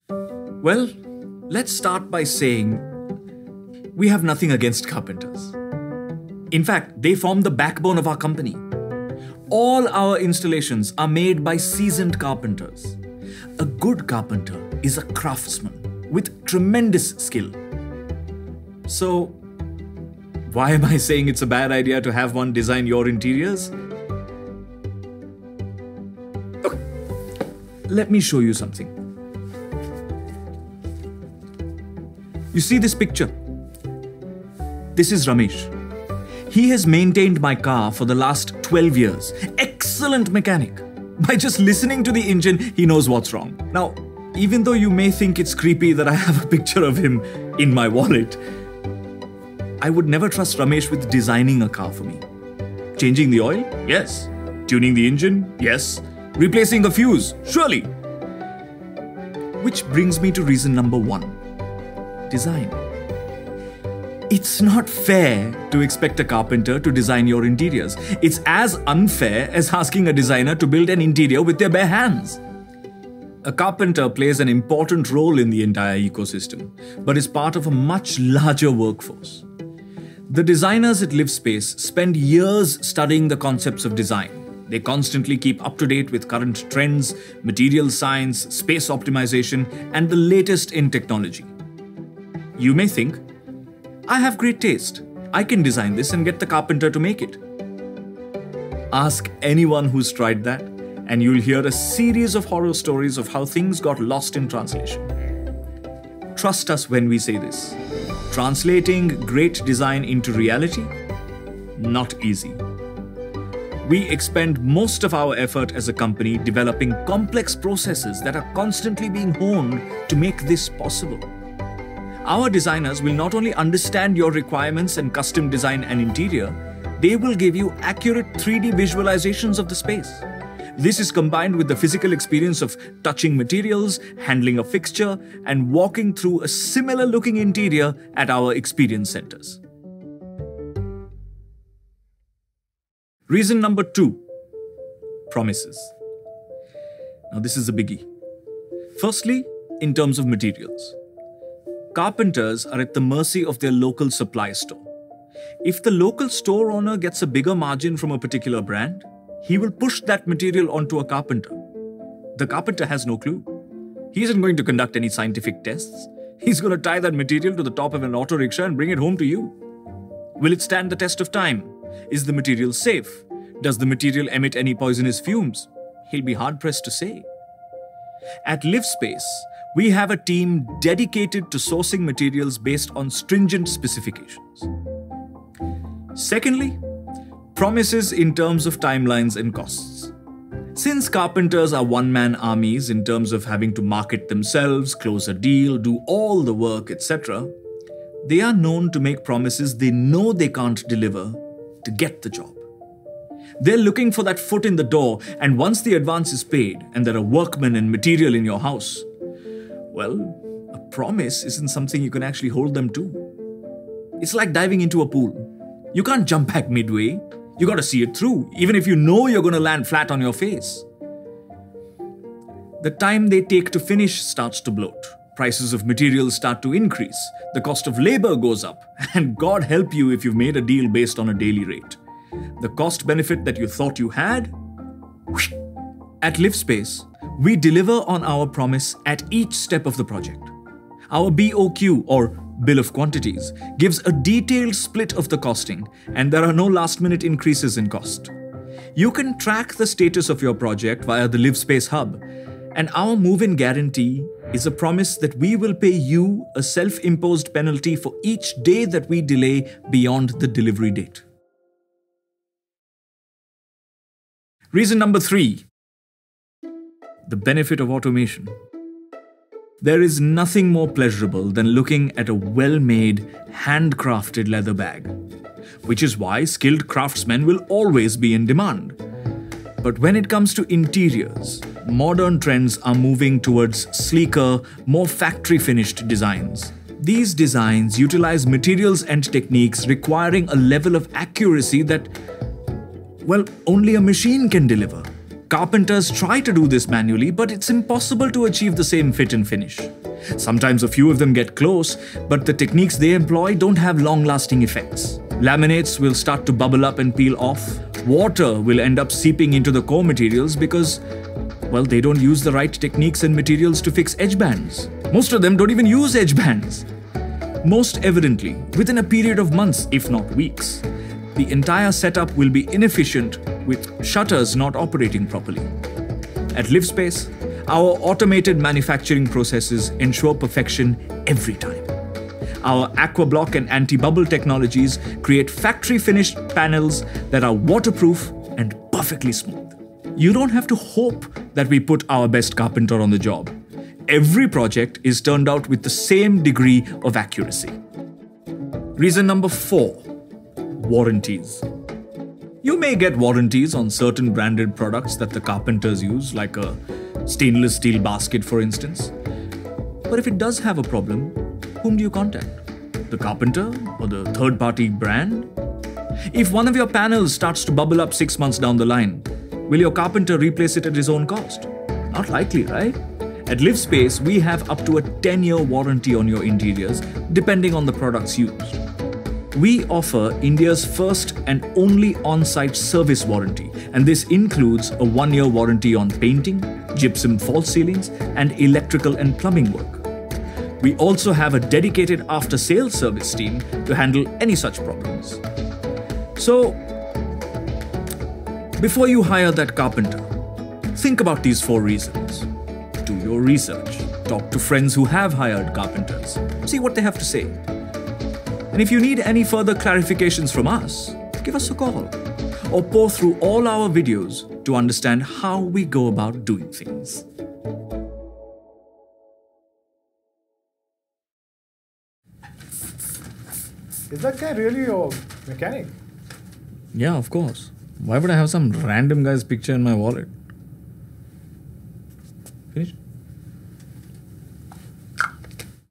Well, let's start by saying we have nothing against carpenters. In fact, they form the backbone of our company. All our installations are made by seasoned carpenters. A good carpenter is a craftsman with tremendous skill. So, why am I saying it's a bad idea to have one design your interiors? Okay, let me show you something. You see this picture? This is Ramesh. He has maintained my car for the last 12 years. Excellent mechanic. By just listening to the engine, he knows what's wrong. Now, even though you may think it's creepy that I have a picture of him in my wallet, I would never trust Ramesh with designing a car for me. Changing the oil? Yes. Tuning the engine? Yes. Replacing a fuse? Surely. Which brings me to reason number 1. Design. It's not fair to expect a carpenter to design your interiors. It's as unfair as asking a designer to build an interior with their bare hands. A carpenter plays an important role in the entire ecosystem, but is part of a much larger workforce. The designers at Livspace spend years studying the concepts of design. They constantly keep up to date with current trends, material science, space optimization, and the latest in technology. You may think, I have great taste. I can design this and get the carpenter to make it. Ask anyone who's tried that, and you'll hear a series of horror stories of how things got lost in translation. Trust us when we say this. Translating great design into reality? Not easy. We expend most of our effort as a company developing complex processes that are constantly being honed to make this possible. Our designers will not only understand your requirements and custom design an interior, they will give you accurate 3D visualizations of the space. This is combined with the physical experience of touching materials, handling a fixture, and walking through a similar looking interior at our experience centers. Reason number 2, promises. Now this is a biggie. Firstly, in terms of materials. Carpenters are at the mercy of their local supply store. If the local store owner gets a bigger margin from a particular brand, he will push that material onto a carpenter. The carpenter has no clue. He isn't going to conduct any scientific tests. He's going to tie that material to the top of an auto rickshaw and bring it home to you. Will it stand the test of time? Is the material safe? Does the material emit any poisonous fumes? He'll be hard-pressed to say. At Livspace, we have a team dedicated to sourcing materials based on stringent specifications. Secondly, promises in terms of timelines and costs. Since carpenters are one-man armies in terms of having to market themselves, close a deal, do all the work, etc., they are known to make promises they know they can't deliver to get the job. They're looking for that foot in the door, and once the advance is paid and there are workmen and material in your house, well, a promise isn't something you can actually hold them to. It's like diving into a pool. You can't jump back midway. You gotta see it through, even if you know you're gonna land flat on your face. The time they take to finish starts to bloat. Prices of materials start to increase. The cost of labor goes up. And God help you if you've made a deal based on a daily rate. The cost benefit that you thought you had, whoosh. At Livspace, we deliver on our promise at each step of the project. Our BOQ, or Bill of Quantities, gives a detailed split of the costing, and there are no last-minute increases in cost. You can track the status of your project via the Livspace hub, and our move-in guarantee is a promise that we will pay you a self-imposed penalty for each day that we delay beyond the delivery date. Reason number 3. The benefit of automation. There is nothing more pleasurable than looking at a well-made, handcrafted leather bag, which is why skilled craftsmen will always be in demand. But when it comes to interiors, modern trends are moving towards sleeker, more factory-finished designs. These designs utilize materials and techniques requiring a level of accuracy that, well, only a machine can deliver. Carpenters try to do this manually, but it's impossible to achieve the same fit and finish. Sometimes a few of them get close, but the techniques they employ don't have long-lasting effects. Laminates will start to bubble up and peel off. Water will end up seeping into the core materials because, well, they don't use the right techniques and materials to fix edge bands. Most of them don't even use edge bands. Most evidently, within a period of months, if not weeks, the entire setup will be inefficient with shutters not operating properly. At Livspace, our automated manufacturing processes ensure perfection every time. Our AquaBlock and anti-bubble technologies create factory-finished panels that are waterproof and perfectly smooth. You don't have to hope that we put our best carpenter on the job. Every project is turned out with the same degree of accuracy. Reason number 4, warranties. You may get warranties on certain branded products that the carpenters use, like a stainless steel basket, for instance. But if it does have a problem, whom do you contact? The carpenter or the third-party brand? If one of your panels starts to bubble up 6 months down the line, will your carpenter replace it at his own cost? Not likely, right? At Livspace, we have up to a 10-year warranty on your interiors, depending on the products used. We offer India's first and only on-site service warranty, and this includes a 1-year warranty on painting, gypsum false ceilings, and electrical and plumbing work. We also have a dedicated after-sales service team to handle any such problems. So, before you hire that carpenter, think about these 4 reasons. Do your research. Talk to friends who have hired carpenters. See what they have to say. And if you need any further clarifications from us, give us a call or pore through all our videos to understand how we go about doing things. Is that guy really your mechanic? Yeah, of course. Why would I have some random guy's picture in my wallet? Finish?